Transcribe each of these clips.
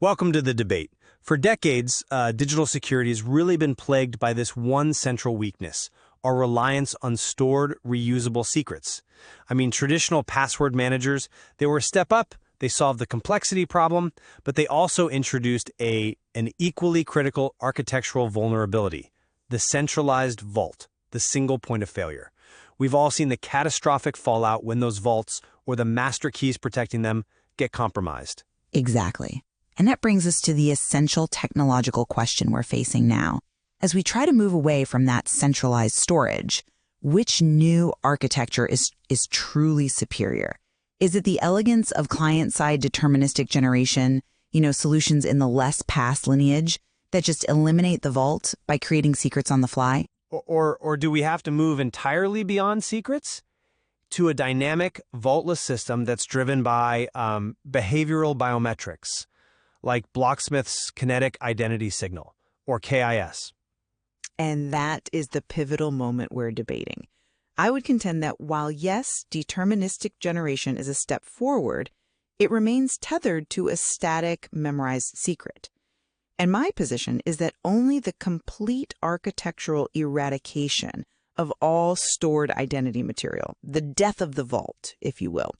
Welcome to the debate. For decades, digital security has really been plagued by this one central weakness, our reliance on stored, reusable secrets. I mean, traditional password managers, they were a step up, they solved the complexity problem, but they also introduced an equally critical architectural vulnerability, the centralized vault, the single point of failure. We've all seen the catastrophic fallout when those vaults, or the master keys protecting them, get compromised. Exactly. And that brings us to the essential technological question we're facing now. As we try to move away from that centralized storage, which new architecture is truly superior? Is it the elegance of client-side deterministic generation, solutions in the less past lineage that just eliminate the vault by creating secrets on the fly? Or do we have to move entirely beyond secrets to a dynamic, vaultless system that's driven by behavioral biometrics, like Blocksmith's kinetic identity signal, or KIS? And that is the pivotal moment we're debating. I would contend that while, yes, deterministic generation is a step forward, it remains tethered to a static, memorized secret. And my position is that only the complete architectural eradication of all stored identity material, the death of the vault, if you will,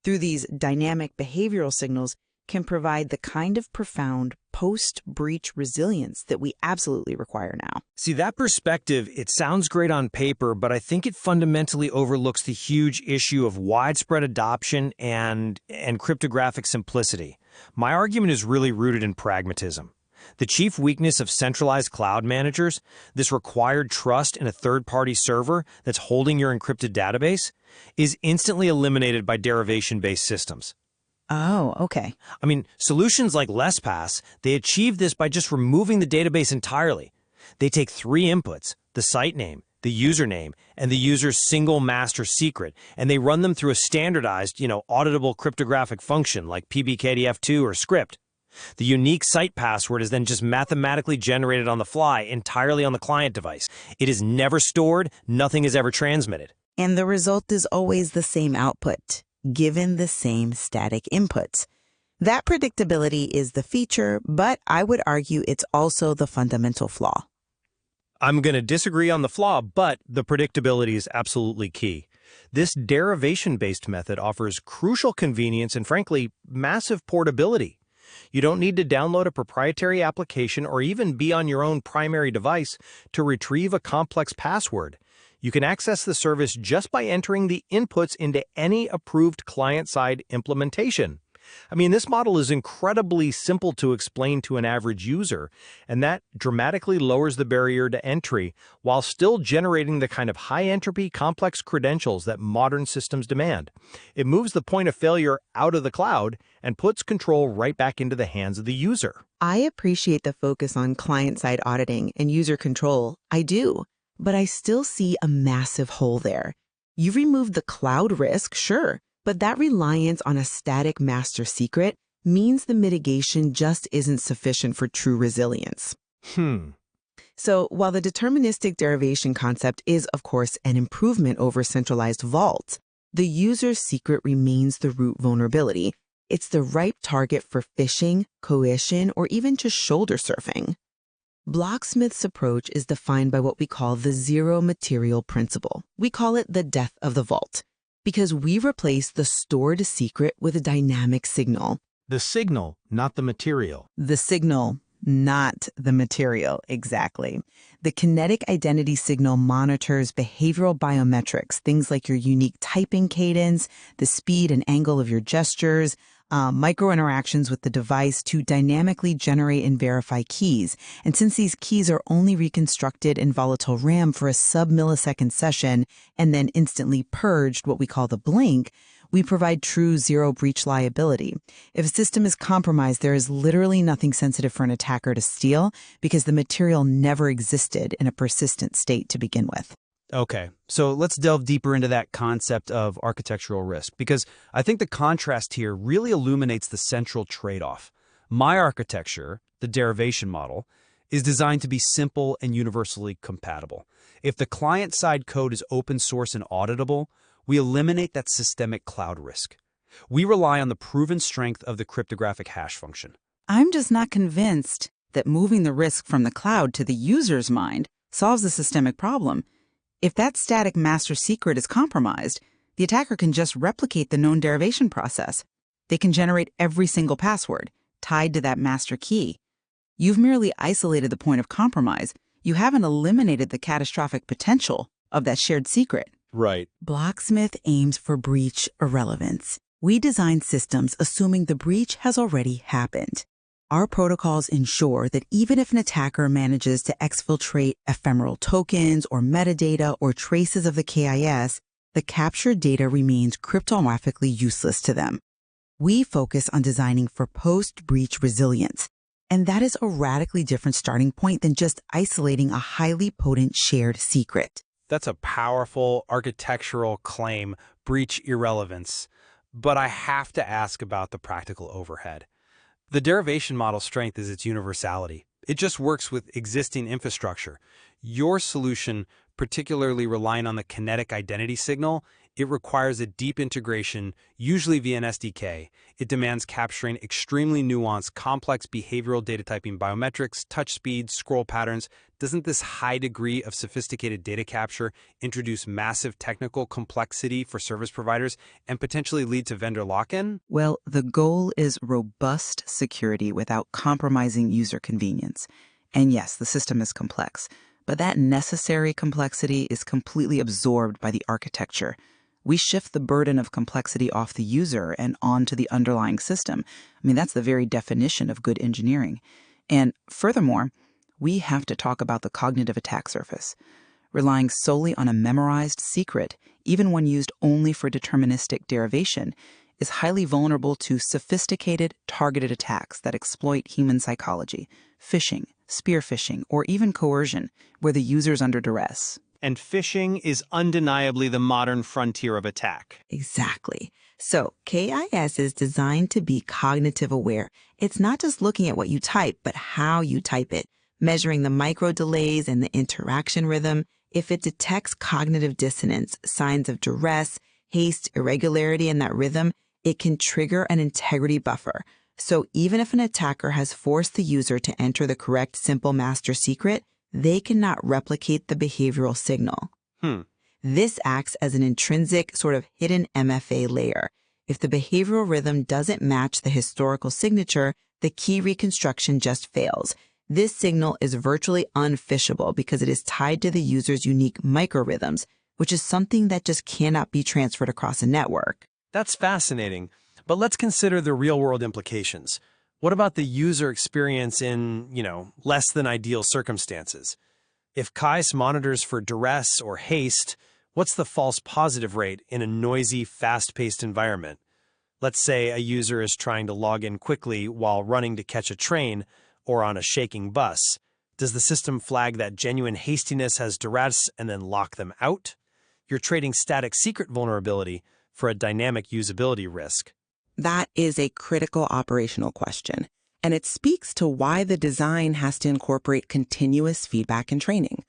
through these dynamic behavioral signals can provide the kind of profound post-breach resilience that we absolutely require now. See, that perspective, it sounds great on paper, but I think it fundamentally overlooks the huge issue of widespread adoption and cryptographic simplicity. My argument is really rooted in pragmatism. The chief weakness of centralized cloud managers, this required trust in a third-party server that's holding your encrypted database, is instantly eliminated by derivation-based systems. Oh, okay. I mean, solutions like LastPass, they achieve this by just removing the database entirely. They take three inputs, the site name, the username, and the user's single master secret, and they run them through a standardized, auditable cryptographic function like PBKDF2 or script. The unique site password is then just mathematically generated on the fly, entirely on the client device. It is never stored, nothing is ever transmitted. And the result is always the same output, given the same static inputs. That predictability is the feature, but I would argue it's also the fundamental flaw. I'm going to disagree on the flaw, but the predictability is absolutely key. This derivation-based method offers crucial convenience and, frankly, massive portability. You don't need to download a proprietary application or even be on your own primary device to retrieve a complex password. You can access the service just by entering the inputs into any approved client-side implementation. I mean, this model is incredibly simple to explain to an average user, and that dramatically lowers the barrier to entry while still generating the kind of high-entropy, complex credentials that modern systems demand. It moves the point of failure out of the cloud and puts control right back into the hands of the user. I appreciate the focus on client-side auditing and user control. I do. But I still see a massive hole there. You removed the cloud risk, sure, but that reliance on a static master secret means the mitigation just isn't sufficient for true resilience. So while the deterministic derivation concept is, of course, an improvement over centralized vaults, the user's secret remains the root vulnerability. It's the ripe target for phishing, coercion, or even just shoulder surfing. Blocksmith's approach is defined by what we call the zero material principle. We call it the death of the vault, because we replace the stored secret with a dynamic signal. The signal, not the material. The signal, not the material, exactly. The kinetic identity signal monitors behavioral biometrics, things like your unique typing cadence, the speed and angle of your gestures, micro interactions with the device to dynamically generate and verify keys. And since these keys are only reconstructed in volatile RAM for a sub-millisecond session and then instantly purged, what we call the blink, we provide true zero breach liability. If a system is compromised, there is literally nothing sensitive for an attacker to steal because the material never existed in a persistent state to begin with. Okay, so let's delve deeper into that concept of architectural risk, because I think the contrast here really illuminates the central trade-off. My architecture, the derivation model, is designed to be simple and universally compatible. If the client-side code is open source and auditable, we eliminate that systemic cloud risk. We rely on the proven strength of the cryptographic hash function. I'm just not convinced that moving the risk from the cloud to the user's mind solves the systemic problem. If that static master secret is compromised, the attacker can just replicate the known derivation process. They can generate every single password tied to that master key. You've merely isolated the point of compromise. You haven't eliminated the catastrophic potential of that shared secret. Right. Blocksmith aims for breach irrelevance. We design systems assuming the breach has already happened. Our protocols ensure that even if an attacker manages to exfiltrate ephemeral tokens or metadata or traces of the KIS, the captured data remains cryptographically useless to them. We focus on designing for post-breach resilience, and that is a radically different starting point than just isolating a highly potent shared secret. That's a powerful architectural claim, breach irrelevance. But I have to ask about the practical overhead. The derivation model's strength is its universality. It just works with existing infrastructure. Your solution, particularly relying on the kinetic identity signal, it requires a deep integration, usually via an SDK. It demands capturing extremely nuanced, complex behavioral data typing biometrics, touch speed, scroll patterns. Doesn't this high degree of sophisticated data capture introduce massive technical complexity for service providers and potentially lead to vendor lock-in? Well, the goal is robust security without compromising user convenience. And yes, the system is complex, but that necessary complexity is completely absorbed by the architecture. We shift the burden of complexity off the user and onto the underlying system. I mean, that's the very definition of good engineering. And furthermore, we have to talk about the cognitive attack surface. Relying solely on a memorized secret, even when used only for deterministic derivation, is highly vulnerable to sophisticated, targeted attacks that exploit human psychology, phishing, spear phishing, or even coercion, where the user's under duress. And phishing is undeniably the modern frontier of attack. Exactly. So KIS is designed to be cognitive aware. It's not just looking at what you type, but how you type it, measuring the micro delays and the interaction rhythm. If it detects cognitive dissonance, signs of duress, haste, irregularity in that rhythm, it can trigger an integrity buffer. So even if an attacker has forced the user to enter the correct simple master secret, they cannot replicate the behavioral signal. This acts as an intrinsic sort of hidden MFA layer. If the behavioral rhythm doesn't match the historical signature, the key reconstruction just fails. This signal is virtually unphishable because it is tied to the user's unique microrhythms, which is something that just cannot be transferred across a network. That's fascinating. But let's consider the real-world implications. What about the user experience in, less than ideal circumstances? If KIS monitors for duress or haste, what's the false positive rate in a noisy, fast-paced environment? Let's say a user is trying to log in quickly while running to catch a train or on a shaking bus. Does the system flag that genuine hastiness has duress and then lock them out? You're trading static secret vulnerability for a dynamic usability risk. That is a critical operational question, and it speaks to why the design has to incorporate continuous feedback and training.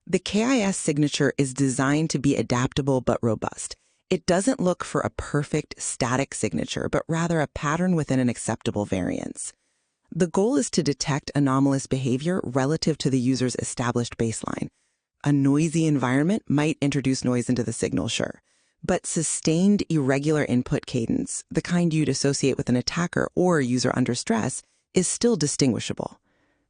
The KIS signature is designed to be adaptable but robust. It doesn't look for a perfect static signature, but rather a pattern within an acceptable variance. The goal is to detect anomalous behavior relative to the user's established baseline. A noisy environment might introduce noise into the signal, sure. But sustained irregular input cadence, the kind you'd associate with an attacker or a user under stress, is still distinguishable.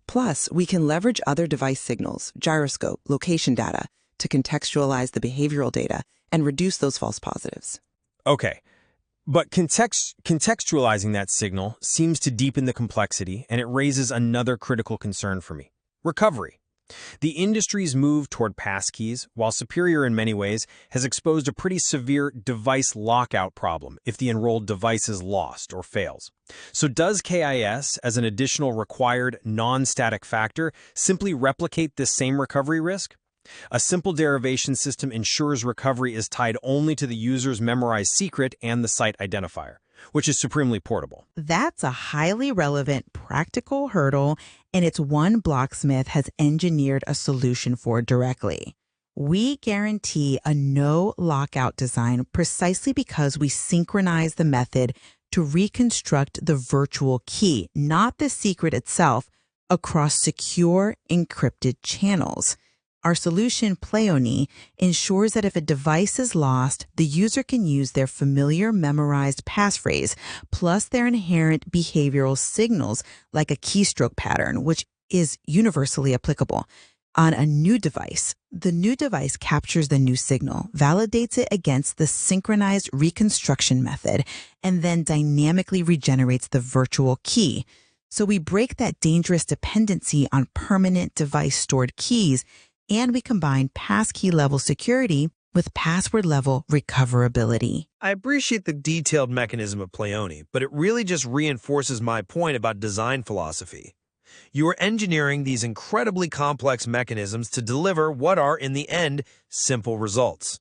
Plus, we can leverage other device signals, gyroscope, location data, to contextualize the behavioral data and reduce those false positives. Okay, but contextualizing that signal seems to deepen the complexity, and it raises another critical concern for me: recovery. The industry's move toward passkeys, while superior in many ways, has exposed a pretty severe device lockout problem if the enrolled device is lost or fails. So does KIS, as an additional required non-static factor, simply replicate this same recovery risk? A simple derivation system ensures recovery is tied only to the user's memorized secret and the site identifier, which is supremely portable. That's a highly relevant practical hurdle, and it's one Blocksmith has engineered a solution for directly. We guarantee a no lockout design precisely because we synchronize the method to reconstruct the virtual key, not the secret itself, across secure encrypted channels. Our solution, Pleione, ensures that if a device is lost, the user can use their familiar memorized passphrase plus their inherent behavioral signals like a keystroke pattern, which is universally applicable, on a new device. The new device captures the new signal, validates it against the synchronized reconstruction method, and then dynamically regenerates the virtual key. So we break that dangerous dependency on permanent device-stored keys, and we combine passkey level security with password level recoverability. I appreciate the detailed mechanism of Pleione, but it really just reinforces my point about design philosophy. You are engineering these incredibly complex mechanisms to deliver what are, in the end, simple results.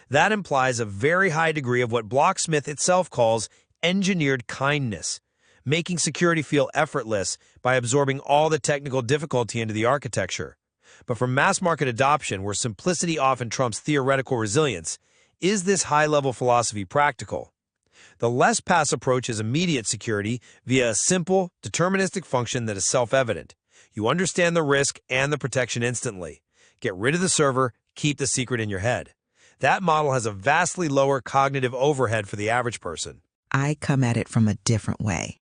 That implies a very high degree of what Blocksmith itself calls engineered kindness, making security feel effortless by absorbing all the technical difficulty into the architecture. But for mass market adoption, where simplicity often trumps theoretical resilience, is this high-level philosophy practical? The less-pass approach is immediate security via a simple, deterministic function that is self-evident. You understand the risk and the protection instantly. Get rid of the server, keep the secret in your head. That model has a vastly lower cognitive overhead for the average person. I come at it from a different way.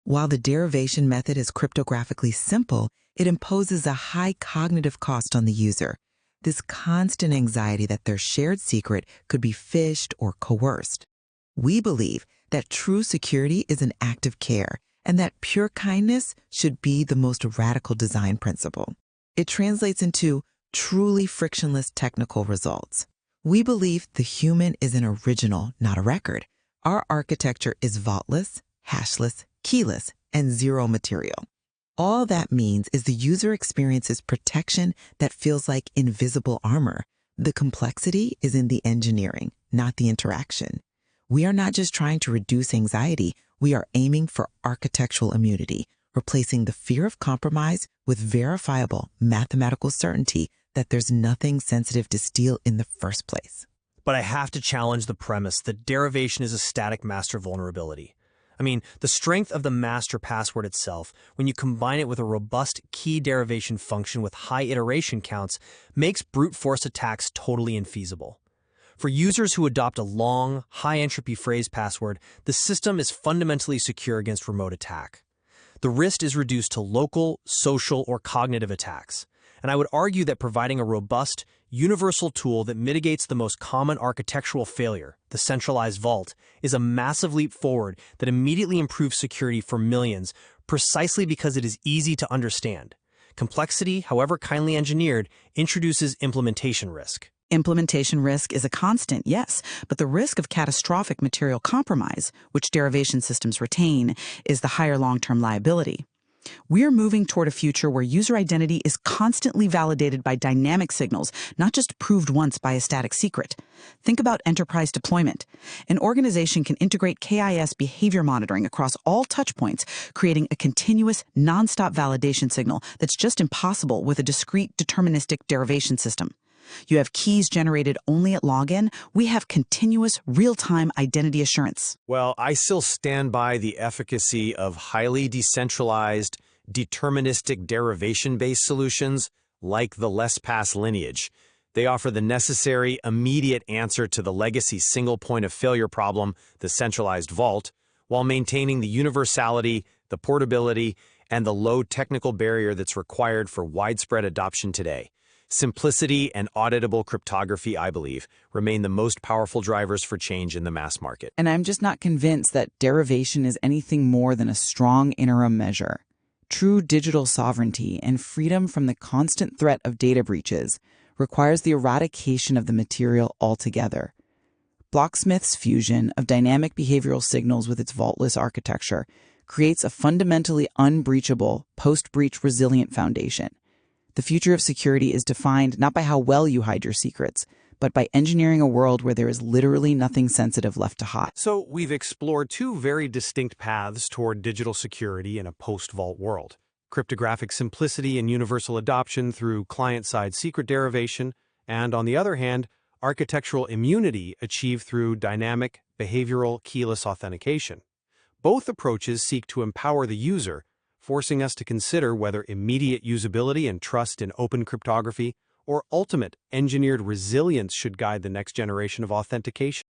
While the derivation method is cryptographically simple, it imposes a high cognitive cost on the user. This constant anxiety that their shared secret could be phished or coerced. We believe that true security is an act of care and that pure kindness should be the most radical design principle. It translates into truly frictionless technical results. We believe the human is an original, not a record. Our architecture is vaultless, hashless, keyless, and zero material. All that means is the user experiences protection that feels like invisible armor. The complexity is in the engineering, not the interaction. We are not just trying to reduce anxiety, we are aiming for architectural immunity, replacing the fear of compromise with verifiable mathematical certainty that there's nothing sensitive to steal in the first place. But I have to challenge the premise that derivation is a static master vulnerability. I mean, the strength of the master password itself, when you combine it with a robust key derivation function with high iteration counts, makes brute force attacks totally infeasible. For users who adopt a long, high-entropy phrase password, the system is fundamentally secure against remote attack. The risk is reduced to local, social, or cognitive attacks. And I would argue that providing a robust, universal tool that mitigates the most common architectural failure, the centralized vault, is a massive leap forward that immediately improves security for millions, precisely because it is easy to understand. Complexity, however kindly engineered, introduces implementation risk. Implementation risk is a constant, yes, but the risk of catastrophic material compromise, which derivation systems retain, is the higher long-term liability. We're moving toward a future where user identity is constantly validated by dynamic signals, not just proved once by a static secret. Think about enterprise deployment. An organization can integrate KIS behavior monitoring across all touchpoints, creating a continuous, nonstop validation signal that's just impossible with a discrete deterministic derivation system. You have keys generated only at login. We have continuous, real-time identity assurance. Well, I still stand by the efficacy of highly decentralized, deterministic derivation-based solutions like the LessPass lineage. They offer the necessary, immediate answer to the legacy single point of failure problem, the centralized vault, while maintaining the universality, the portability, and the low technical barrier that's required for widespread adoption today. Simplicity and auditable cryptography, I believe, remain the most powerful drivers for change in the mass market. And I'm just not convinced that derivation is anything more than a strong interim measure. True digital sovereignty and freedom from the constant threat of data breaches requires the eradication of the material altogether. Blocksmith's fusion of dynamic behavioral signals with its vaultless architecture creates a fundamentally unbreachable, post-breach resilient foundation. The future of security is defined not by how well you hide your secrets, but by engineering a world where there is literally nothing sensitive left to hide. So we've explored two very distinct paths toward digital security in a post-vault world. Cryptographic simplicity and universal adoption through client-side secret derivation, and on the other hand, architectural immunity achieved through dynamic, behavioral, keyless authentication. Both approaches seek to empower the user, forcing us to consider whether immediate usability and trust in open cryptography or ultimate engineered resilience should guide the next generation of authentication.